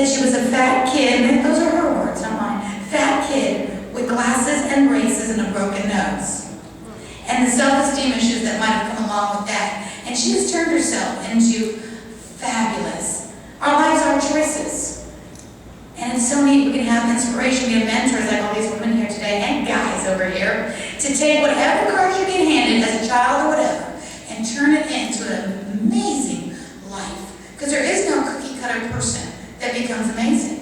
that she was a fat kid, and those are her words, not mine, fat kid with glasses and braces and a broken nose. And the self-esteem issues that might have come along with that. And she has turned herself into fabulous. Our lives are choices. And it's so neat we can have inspiration, we have mentors like all these women here today, and guys over here, to take whatever cards you're being handed as a child or whatever, and turn it into an amazing life. Because there is no cookie-cutter person that becomes amazing.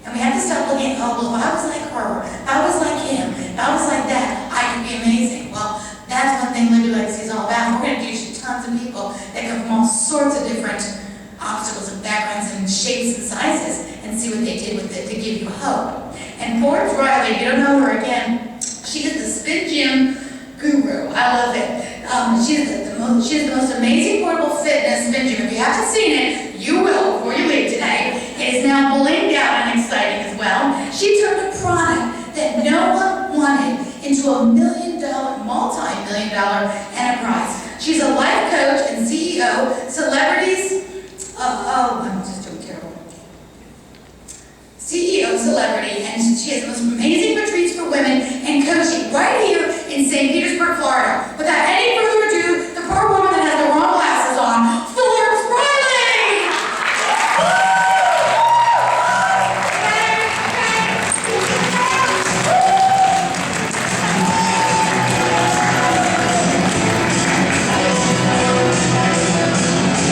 And we have to stop looking at, oh, well, if I was like her, if I was like him, if I was like that, I could be amazing. Well, that's one thing Living Legacy is all about. We're going to teach tons of people that come from all sorts of different obstacles and backgrounds and shapes and sizes, and see what they did with it to give you hope. And Forbes Riley, if you don't know her again, she is the Spin Gym guru. I love it. She is the most amazing portable fitness spin gym. If you haven't seen it, you will before you leave today. It is now blinged out and exciting as well. She turned a product that no one wanted into a multi-million dollar enterprise. She's a life coach and CEO, celebrities. I'm just doing terrible. CEO celebrity, and she has the most amazing retreats for women and coaching right here in St. Petersburg, Florida. Without any further ado, the poor woman that has the wrong glasses on, Forbes Riley!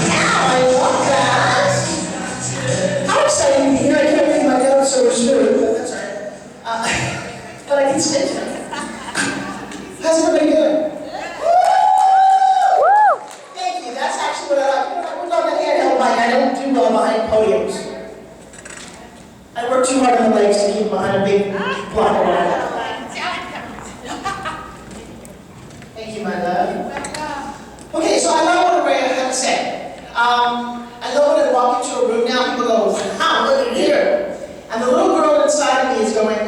Now I love that. How exciting to be here. I can't read my notes, so we're screwed, but that's all right. But I can spin to them. How's everybody doing? Thank you. That's actually what I like. I was on the handheld mic. I don't do well behind podiums. I work too hard on the legs to keep behind a big block of wire. Thank you, my love. Okay, so I love what Araya had to say. I love when I walk into a room now, people go, wow, look at here. And the little girl inside of me is going,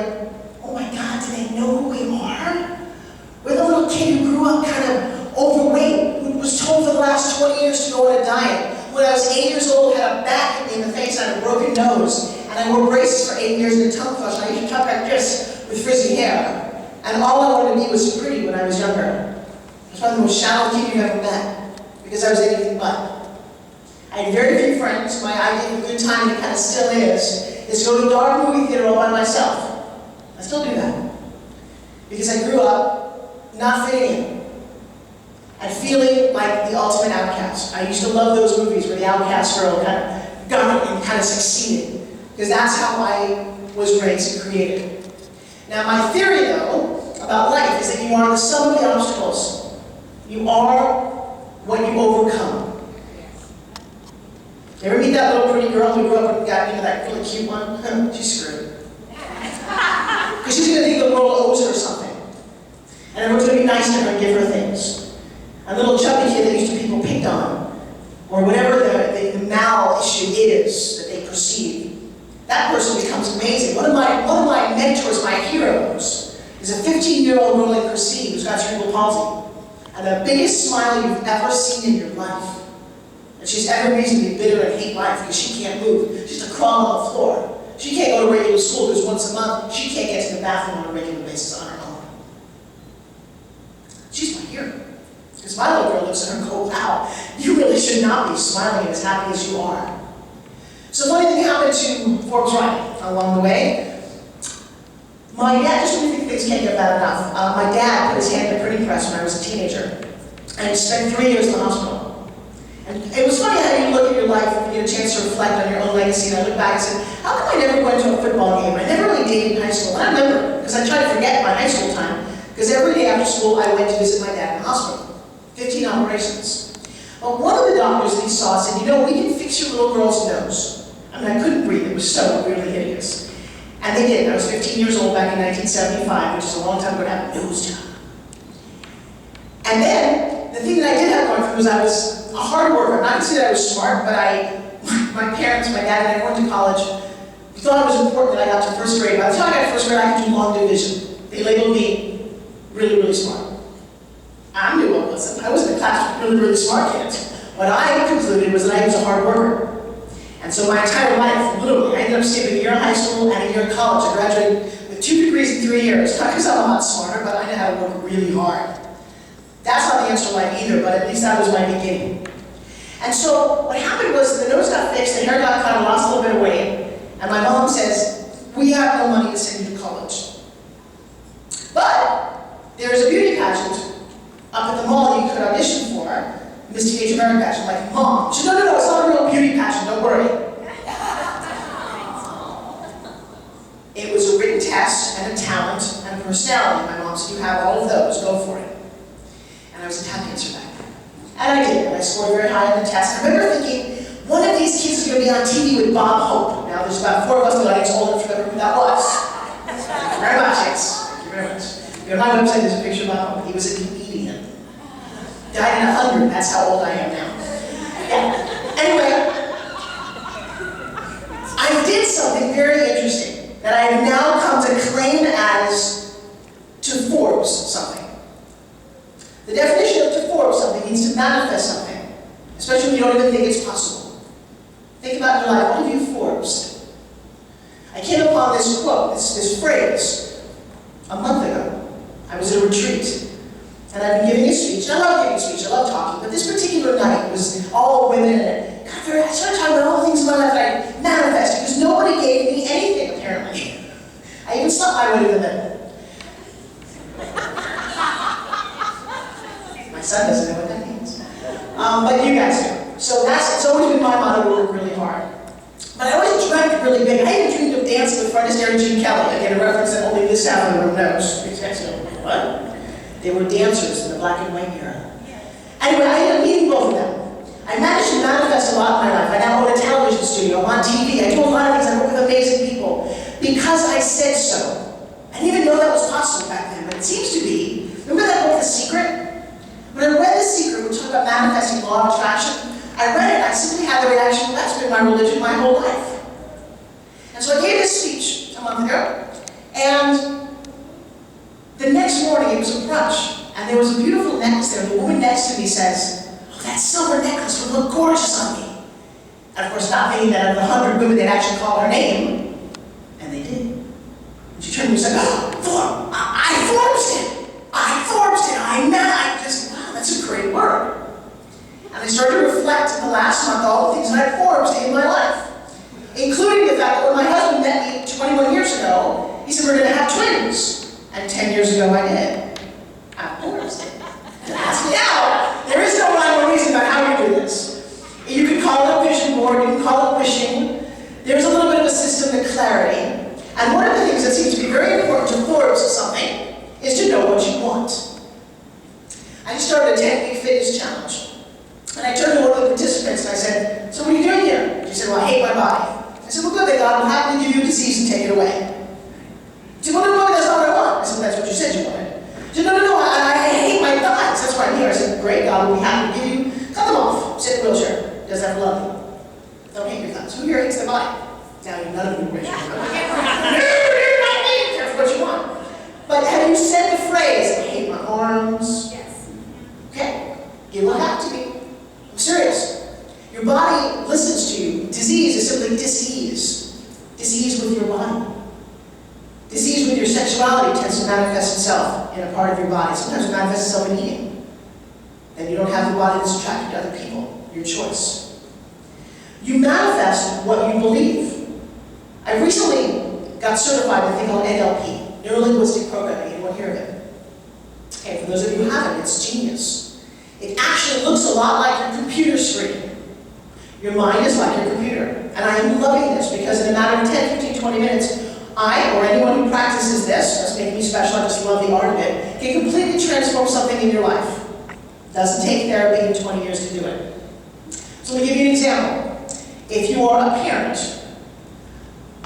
oh my God, do they know who we are? We're the little kid who grew up kind of overweight, who was told for the last 20 years to go on a diet. When I was 8 years old, had a bat hit me in the face, I had a broken nose, and I wore braces for 8 years in a tongue flush. I used to talk like this with frizzy hair. And all I wanted to be was pretty when I was younger. I was probably the most shallow kid you've ever met, because I was anything but. I had very few friends. My idea of a good time, and it kind of still is to go to a dark movie theater all by myself. I still do that. Because I grew up not fitting in and feeling like the ultimate outcast. I used to love those movies where the outcast girl kind of got it and kind of succeeded. Because that's how I was raised and created. Now my theory, though, about life is that you are the sum of the obstacles. You are what you overcome. You ever meet that little pretty girl who grew up and got into that really cute one? She's screwed. Because she's going to think the world owes her something. And everyone's going to be nice to her and give her things. A little chubby kid that used to people picked on, or whatever the mal issue is that they perceive, that person becomes amazing. One of my mentors, my heroes, is a 15-year-old girl named Christine who's got cerebral palsy. And the biggest smile you've ever seen in your life. And she's every reason to be bitter and hate life because she can't move. She's to crawl on the floor. She can't go to regular school because once a month she can't get to the bathroom on a regular basis on her own. She's my hero. Because my little girl looks at her and goes, wow, you really should not be smiling and as happy as you are. So funny thing happened to Forbes Riley along the way. My dad, just when you think things can't get bad enough, my dad put his hand in a printing press when I was a teenager. And spent 3 years in the hospital. And it was funny how you look at your life and you get a chance to reflect on your own legacy. And I look back and said, how come I never went to a football game? I never really dated in high school. And I remember, because I tried to forget my high school time, because every day after school I went to visit my dad in the hospital. 15 operations. But one of the doctors that he saw said, you know, we can fix your little girl's nose. I mean, I couldn't breathe. It was so really hideous. And they did. I was 15 years old back in 1975, which is a long time ago to have a nose job. And then, the thing that I did have going for me was I was a hard worker. Not to say that I was smart, but my parents, my dad, and I went to college. We thought it was important that I got to first grade. By the time I got to first grade, I could do long division. They labeled me really, really smart. I knew I wasn't. I was in a class with really, really smart kids. What I concluded was that I was a hard worker. And so my entire life, literally, I ended up skipping a year in high school and a year in college. I graduated with 2 degrees in 3 years. Not because I'm a lot smarter, but I knew how to work really hard. That's not the answer to life either, but at least that was my beginning. And so what happened was the nose got fixed, the hair got cut, I lost a little bit of weight, and my mom says, we have no money to send you to college. But there's a beauty pageant up at the mall you could audition for, Miss Teenage American pageant. I'm like, Mom. She said, no, it's not a real beauty pageant, don't worry. It was a written test and a talent and a personality. My mom said, you have all of those, go for it. And I was a tap dancer back then. And I did, and I scored very high on the test. I remember thinking, one of these kids is going to be on TV with Bob Hope. Now there's about 4 of us in the audience old enough to remember who that was. Thank you very much, yes. Thank you very much. On my website there's a picture of Bob Hope. He was a comedian. Died in 100, that's how old I am now. Yeah. Anyway, I did something very interesting that I have now come to claim as to Forbes something. The definition of to Forbes something means to manifest something, especially when you don't even think it's possible. Think about your life, what have you Forbes? I came upon this quote, this phrase, a month ago. I was at a retreat, and I've been giving a speech. And I love giving a speech, I love talking, but this particular night was all women, and I started talking about all the things in my life that I manifested, because nobody gave me anything, apparently. I even slept my way to the middle. My son doesn't know what that means. But you guys do. So it's always been my motto to work really hard. But I always dreamt really big. I even dreamed of dancing with Fred Astaire and Gene Kelly. Again, a reference that only this half of the room knows. What? They were dancers in the black and white era. Anyway, I ended up meeting both of them. I managed to manifest a lot in my life. I now own a television studio, I'm on TV, I do a lot of things, I work with amazing people. Because I said so. I didn't even know that was possible back then, but it seems to be. Remember that book, The Secret? When I read The Secret, we talk about manifesting law of attraction. I read it, I simply had the reaction, well, that's been my religion my whole life. And so I gave this speech a month ago, and the next morning it was a brunch, and there was a beautiful necklace there. The woman next to me says, oh, that silver necklace would look gorgeous on me. And of course, not thinking that of the 100 women they'd actually call her name, and they did. And she turned to me and said, oh, I Forbes it. I just, wow, that's a great word. And I started to reflect in the last month all the things that I Forbes in my life, including the fact that when my husband met me 21 years ago, he said, we're going to have twins. And 10 years ago I did. I Forbes it. Ask me out. There is no rhyme or reason about how you do this. You can call it a vision board, you can call it wishing. There's a little bit of a system to clarity. And one of the things that seems to be very important to Forbes something is to know what you want. I just started a 10-week fitness challenge. And I turned to one of the participants and I said, so what are you doing here? She said, well, I hate my body. I said, well, good, then God will happily give you a disease and take it away. She said, well, no, that's not what I want. I said, well, that's what you said you wanted. She said, no, I hate my thighs. That's why I'm here. I said, great, God will be happy to give you, cut them off. Sit in a wheelchair. Does that love you? Don't hate your thighs. Who here hates their body? Now, none of you raise your hand. Careful what you want. But have you said the phrase, I hate my arms? Yes. Okay, you will have to be. I'm serious. Your body listens to you. Disease is simply dis-ease. Dis-ease with your body. Disease with your sexuality tends to manifest itself in a part of your body. Sometimes it manifests itself in eating. Then you don't have the body that's attracted to other people. Your choice. You manifest what you believe. I recently got certified in a thing called NLP, Neuro-Linguistic Programming. Anyone hear of it? Okay, for those of you who haven't, it's genius. It actually looks a lot like your computer screen. Your mind is like your computer. And I am loving this because in a matter of 10, 15, 20 minutes, I, or anyone who practices this, that's making me special, I just love the art of it, can completely transform something in your life. Doesn't take therapy in 20 years to do it. So let me give you an example. If you are a parent,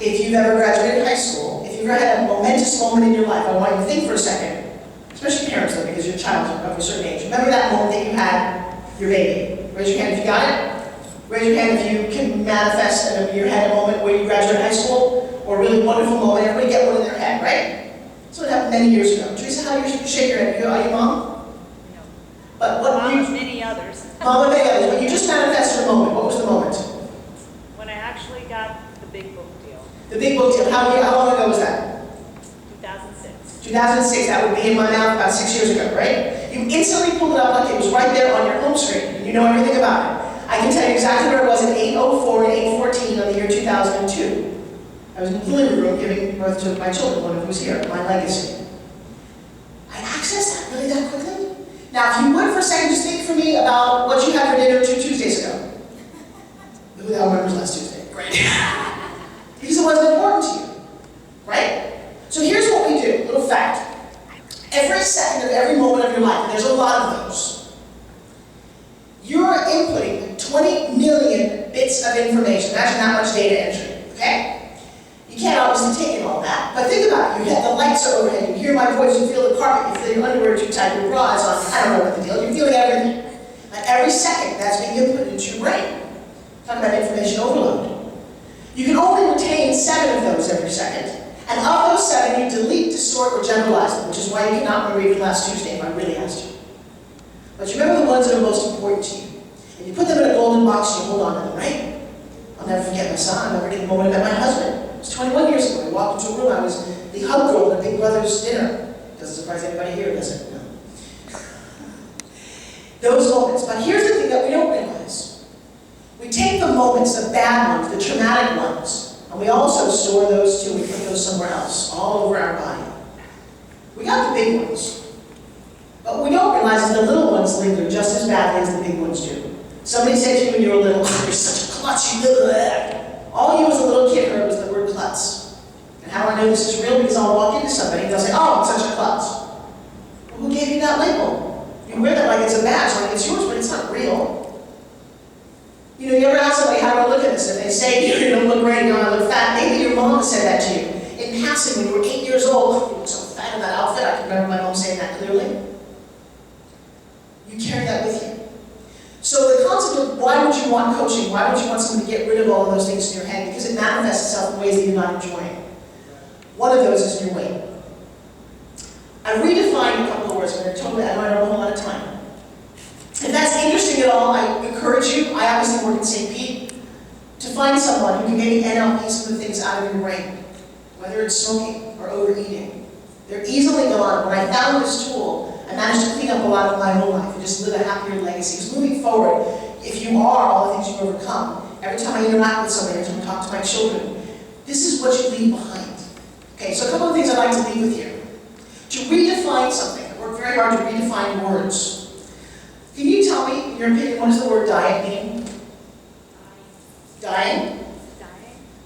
if you've ever graduated high school, if you've ever had a momentous moment in your life, I want you to think for a second, especially parents though, because your child is of a certain age. Remember that moment that you had your baby. Raise your hand if you got it. Raise your hand if you can manifest in your head a moment where you graduated high school, or a really wonderful moment. Everybody get one in their head, right? So it happened many years ago. Teresa, how do you shake your head? Are you mom? No. But what Mom and many others. Mom and many others. When you just manifested a moment, what was the moment? When I actually got the big book deal. The big book deal, how long ago was that? 2006. 2006, that would be in my mouth about 6 years ago, right? You instantly pulled it up like it was right there on your home screen, and you know everything about it. I can tell you exactly where it was at 8:04 and 8:14 on the year 2002. I was in the delivery room giving birth to my children, one of them was here, my legacy. I accessed that really that quickly? Now, if you would for a second, just think for me about what you had for dinner 2 Tuesdays ago. Who the hell remembers last Tuesday? Great. Because it wasn't important to you, right? So here's what we do, little fact. Every second of every moment of your life, and there's a lot of those, you're inputting 20 million bits of information. Imagine that much data entry, okay? You can't obviously take in all that, but think about it. The lights are overhead, you hear my voice, you feel the carpet, you feel your underwear too tight, your bra is on, I don't know what the deal, you're feeling everything. Like every second, that's being inputted into your brain. Talk about information overload. You can only retain 7 of those every second. And of those 7, you delete, distort, or generalize them, which is why you cannot remember even last Tuesday if I really asked you. But you remember the ones that are most important to you. And you put them in a golden box and you hold on to them, right? I'll never forget my son. I'll never forget the moment I met my husband. It was 21 years ago. I walked into a room. I was the hug girl at a Big Brother's dinner. Doesn't surprise anybody here, does it? No. Those moments. But here's the thing that we don't realize. We take the moments, the bad ones, the traumatic ones, and we also store those too. We put those somewhere else, all over our body. We got the big ones. But what we don't realize is the little ones linger just as badly as the big ones do. Somebody said to you when you were little, you're such a klutz, you little all you as a little kid heard was the word klutz. And how I know this is real because I'll walk into somebody and they'll say, oh, I'm such a klutz. Well, who gave you that label? You wear that like it's a badge, like it's yours, but it's not real. You know, you ever ask somebody, how do I look at this? If they say, you don't look great, you don't look fat, maybe your mom said that to you. In passing, when you were 8 years old, you look so fat in that outfit, I can remember my mom saying that clearly. You carry that with you. So the concept of why would you want coaching, why would you want someone to get rid of all of those things in your head? Because it manifests itself in ways that you're not enjoying. One of those is your weight. I redefined a couple of words, and I don't have a whole lot of time. If that's interesting at all, I encourage you, I obviously work at St. Pete, to find someone who can maybe NLP some of the things out of your brain, whether it's smoking or overeating. They're easily gone. When I found this tool, I managed to clean up a lot of my own life and just live a happier legacy. Because moving forward, if you are all the things you've overcome, every time I interact with somebody, every time I talk to my children, this is what you leave behind. Okay, so a couple of things I'd like to leave with you. To redefine something, I work very hard to redefine words. Can you tell me, in your opinion, what does the word diet mean? Dying?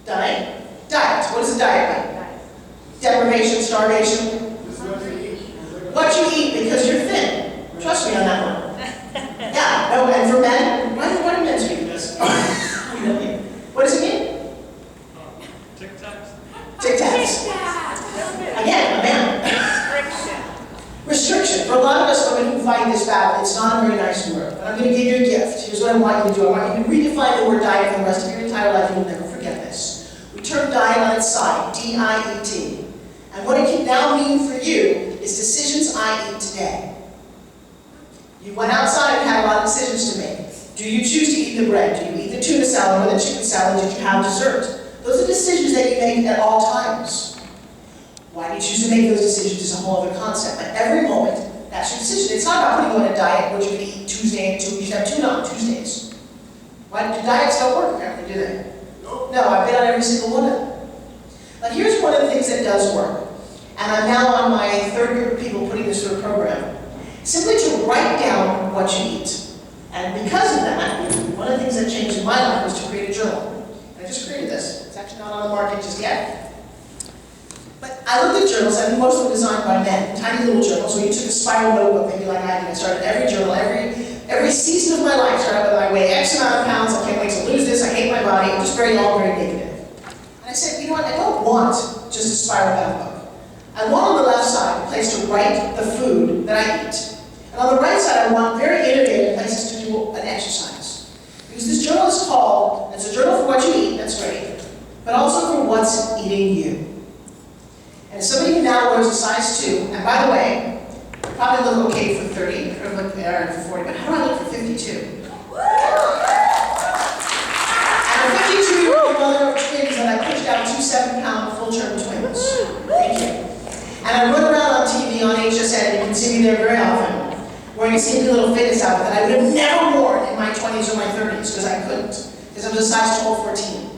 Dying? Diet. What does a diet mean? Deprivation, starvation? What you eat because you're thin. Trust me on that one. Yeah, no, and for men, why do men speak this? What does it mean? Tic Tacs. Tic Tacs. Again, a man. Restriction. For a lot of us women who fight this battle, it's not a very nice word. But I'm going to give you a gift. Here's what I want you to do. I want you to redefine the word diet for the rest of your entire life. You'll never forget this. We turn diet on its side. D-I-E-T. And what it can now mean for you is decisions I eat today. You went outside and had a lot of decisions to make. Do you choose to eat the bread? Do you eat the tuna salad or the chicken salad? Did you have dessert? Those are decisions that you make at all times. Why do you choose to make those decisions is a whole other concept. But every moment, that's your decision. It's not about putting you on a diet, what you're going to eat Tuesday and you should have tuna on Tuesdays. Why do diets don't work apparently, do they? No, I've been on every single one of them. But here's one of the things that does work. And I'm now on my 3rd group of people putting this through a program. Simply to write down what you eat. And because of that, one of the things that changed in my life was to create a journal. And I just created this. It's actually not on the market just yet. But I looked at journals, I mean, most of them designed by men, tiny little journals, where you took a spiral notebook, maybe like I did. I started every journal, every season of my life, started with I weigh X amount of pounds, I can't wait to lose this, I hate my body, just very long, very negative. And I said, you know what, I don't want just a spiral down book. I want on the left side a place to write the food that I eat. And on the right side, I want very innovative places to do an exercise. Because this journal is called, it's a journal for what you eat, that's great, but also for what's eating you. And as somebody who now wears a size 2, and by the way, I probably look okay for 30, or look for 40, but how do I look for 52? And a 52-year-old mother because I couldn't, because I was a size 12, 14.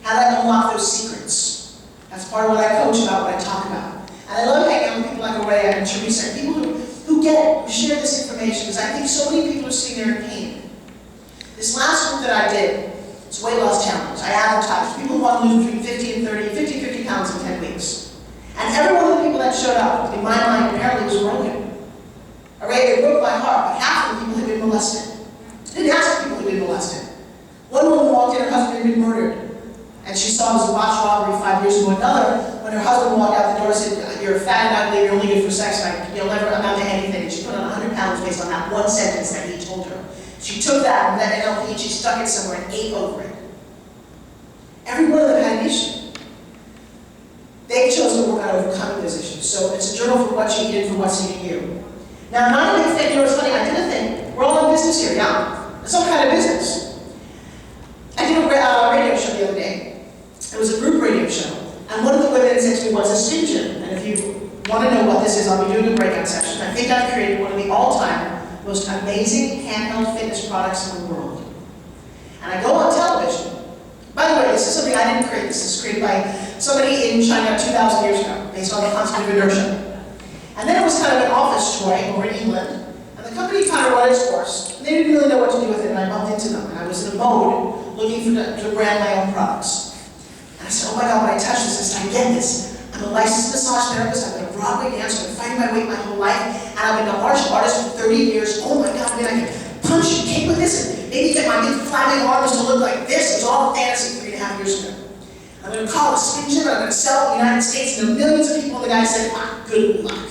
How did I unlock those secrets? That's part of what I coach about, what I talk about. And I love hanging out with people like Araya and Teresa, and people who get it, who share this information, because I think so many people are sitting there in pain. This last group that I did, it's a weight loss challenge. I advertised. People who want to lose between 50 pounds in 10 weeks. And every one of the people that showed up, in my mind, apparently was broken. Araya, it broke my heart, but half of the people had been molested. I didn't ask the people who had been molested. One woman walked in, her husband had been murdered. And she saw it was a botched robbery 5 years ago. Another, when her husband walked out the door, said, "You're fat and ugly, you're only good for sex, and you'll never amount to anything." And she put on 100 pounds based on that one sentence that he told her. She took that and that NLP and she stuck it somewhere and ate over it. Every one of them had an issue. They chose to work on overcoming those issues. So it's a journal for what you eat and for what's eating you. Now, I'm not a big fan, you know what's funny, I did a thing. We're all in business here, yeah? Some kind of business. I did a radio show the other day. It was a group radio show. And one of the women said to me, "What's a Slim Jim?" And if you want to know what this is, I'll be doing a breakout session. I think I've created one of the all-time most amazing handheld fitness products in the world. And I go on television. By the way, this is something I didn't create. This is created by somebody in China 2,000 years ago, based on the concept of inertia. And then it was kind of an office toy over in England. And the company kind of run its course. And they didn't really know what to do with it, and I bumped into them. And I was in a mode looking to brand my own products. And I said, "Oh my God, when I touch this, I get this. I'm a licensed massage therapist, I've been a Broadway dancer, I've been fighting my weight my whole life, and I've been a martial artist for 30 years. Oh my God, man, I can punch and kick with this, and maybe get my big flapping arms to look like this." It was all fantasy 3.5 years ago. I'm going to call it a Slim Jim, I'm going to sell it in the United States, and there are millions of people. And the guy said, "Good luck."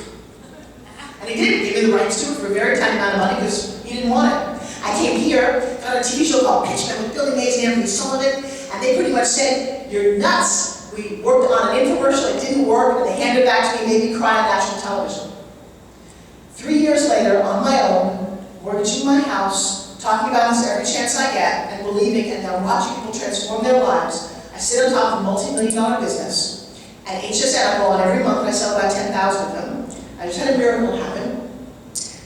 And he did. He gave me the rights to it for a very tiny amount of money because he didn't want it. I came here, got a TV show called Pitchman with Billy Mays and Anthony Sullivan, and they pretty much said, "You're nuts." We worked on an infomercial, it didn't work, and they handed it back to me, made me cry on national television. 3 years later, on my own, mortgaging my house, talking about this every chance I get, and believing, and now watching people transform their lives. I sit on top of a multi-million-dollar business, and HSN I go on every month, and I sell about 10,000 of them. I just had a miracle happen.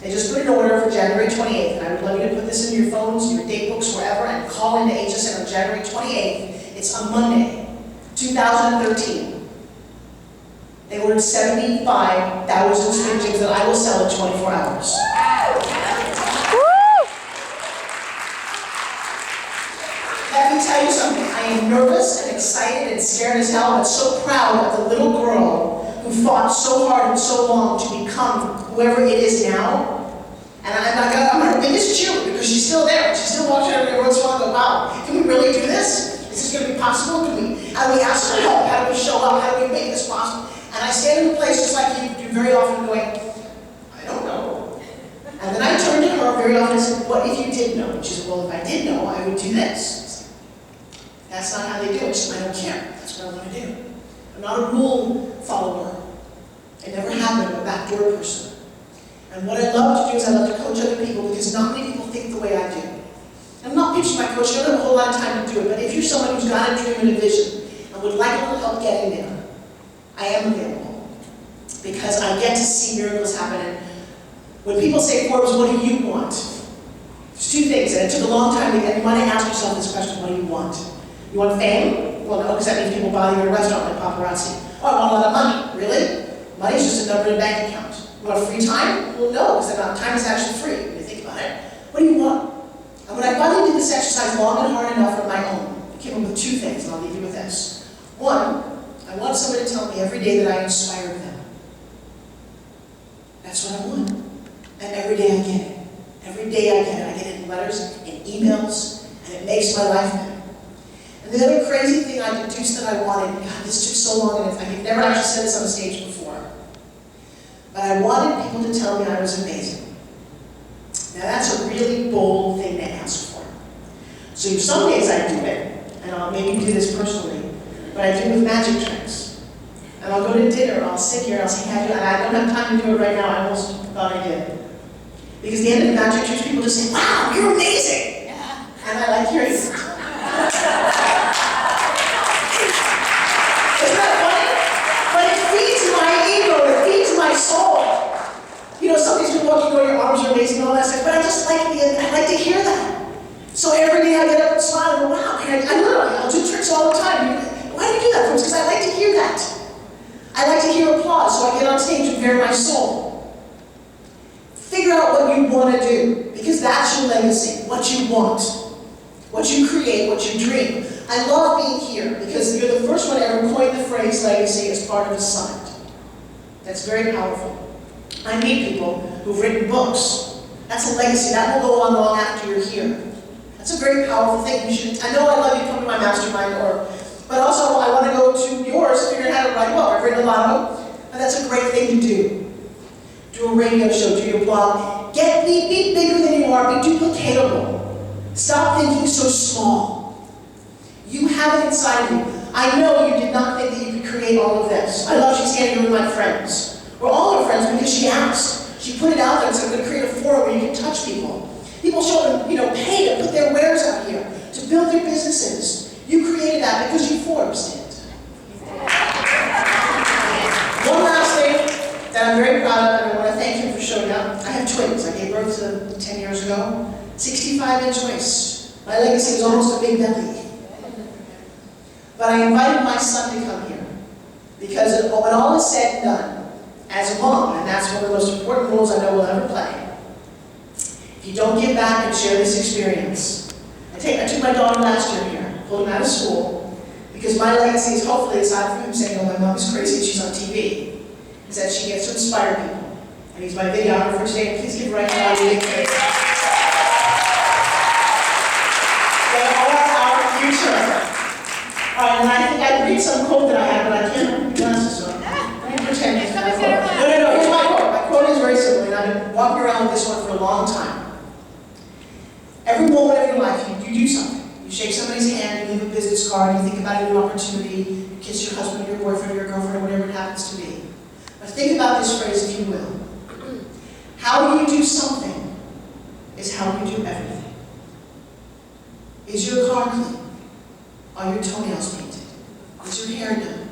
They just put an order for January 28th, and I would love you to put this in your phones, your date books, wherever, and call into HSN on January 28th. It's a Monday, 2013. They ordered 75,000 Slim Jims that I will sell in 24 hours. Let me tell you something. I am nervous and excited and scared as hell, but so proud of the little girl who fought so hard and so long to become whoever it is now. And I'm her biggest cheerleader because she's still there. She still walks around every once in a while and go, "Wow, can we really do this? Is this going to be possible? How do we ask for help? How do we show up? How do we make this possible?" And I stand in a place just like you do very often going, "I don't know." And then I turn to her very often and said, "What if you did know?" And she said, "Well, if I did know, I would do this." That's not how they do it. She said, "I don't care. That's what I want to do." I'm not a rule follower. I never have been a backdoor person. And what I love to do is I love to coach other people because not many people think the way I do. I'm not pitching my coach, I don't have a whole lot of time to do it, but if you're someone who's got a dream and a vision and would like a little help getting there, I am available. Because I get to see miracles happen. And when people say, "Forbes, what do you want?" There's two things, and it took a long time to get. You want to ask yourself this question: what do you want? You want fame? Well, no, because that means people bother you in a restaurant like paparazzi. "Oh, I want a lot of money." Really? Money's just a number in a bank account. You want free time? Well, no, because time is actually free when you think about it. What do you want? And when I finally did this exercise long and hard enough on my own, I came up with two things, and I'll leave you with this. One, I want somebody to tell me every day that I inspired them. That's what I want. And every day I get it. Every day I get it. I get it in letters, in emails, and it makes my life better. And the other crazy thing I deduced that I wanted, God, this took so long, and I've never actually said this on a stage before, but I wanted people to tell me I was amazing. Now that's a really bold thing to ask for. So some days I do it, and I'll maybe do this personally, but I do it with magic tricks. And I'll go to dinner, I'll sit here, I'll say, "Have you?" And I don't have time to do it right now, I almost thought I did. Because at the end of the magic tricks, people just say, "Wow, you're amazing!" And I like hearing it. Isn't that funny? But it feeds my ego, it feeds my soul. You know, some days people walk, you go, "Your arms are amazing," and all that stuff, but I just like to hear that. So every day I I get up and smile and go, wow, I'll do tricks all the time. Why do you do that, folks? Because I like to hear that. I like to hear applause, so I get on stage and bare my soul. Figure out what you want to do, because that's your legacy, what you want, what you create, what you dream. I love being here, because you're the first one to ever coin the phrase legacy as part of a summit. That's very powerful. I meet people who've written books. That's a legacy. That will go on long after you're here. That's a very powerful thing. I know I love you to come to my mastermind, but also I want to go to yours, figure out how to write a book. I've written a lot of them, but that's a great thing to do. Do a radio show, do your blog. Be bigger than you are, be duplicatable. Stop thinking so small. You have it inside you. I know you did not think that you could create all of this. I love she's standing here with my friends. We're all our friends because she asked. She put it out there and said, I'm going to create a forum where you can touch people. People show them, pay to put their wares out here, to build their businesses. You created that because you Forbes did. One last thing that I'm very proud of, and I want to thank you for showing up. I have twins. I gave birth to them 10 years ago. 65-inch waist. My legacy is almost a big belly. But I invited my son to come here because when all is said and done, as a mom, and that's one of the most important roles I know we'll ever play, if you don't give back and share this experience. I took my daughter last year here, pulled him out of school, because my legacy is hopefully, aside from him saying, oh, my mom is crazy and she's on TV, is that she gets to inspire people. And he's my videographer today, and please give right now a big praise. They are our future. All right, and I think I'd read some quote that I have, but I can't read glasses, so let me pretend it's my quote. No, here's my quote. My quote is very simple, and I've been walking around with this one for a long time. Every moment of your life, you do something. You shake somebody's hand, you leave a business card, you think about a new opportunity, you kiss your husband, your boyfriend, or your girlfriend, or whatever it happens to be. But think about this phrase, if you will. How you do something is how you do everything. Is your car clean? Are your toenails painted? Is your hair done?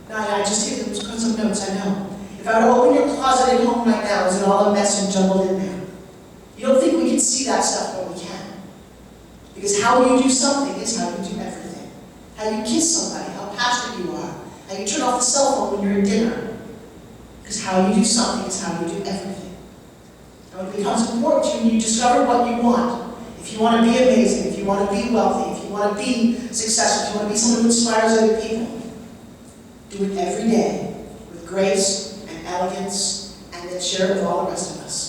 No, I just hit some notes, I know. If I were to open your closet at home right now, is it all a mess and jumbled in there? You don't think we can see that stuff, but we can. Because how you do something is how you do everything. How you kiss somebody, how passionate you are, how you turn off the cell phone when you're at dinner. Because how you do something is how you do everything. And it becomes important to you when you discover what you want. If you want to be amazing, if you want to be wealthy, if you want to be successful, if you want to be someone who inspires other people, do it every day with grace and elegance, and then share it with all the rest of us.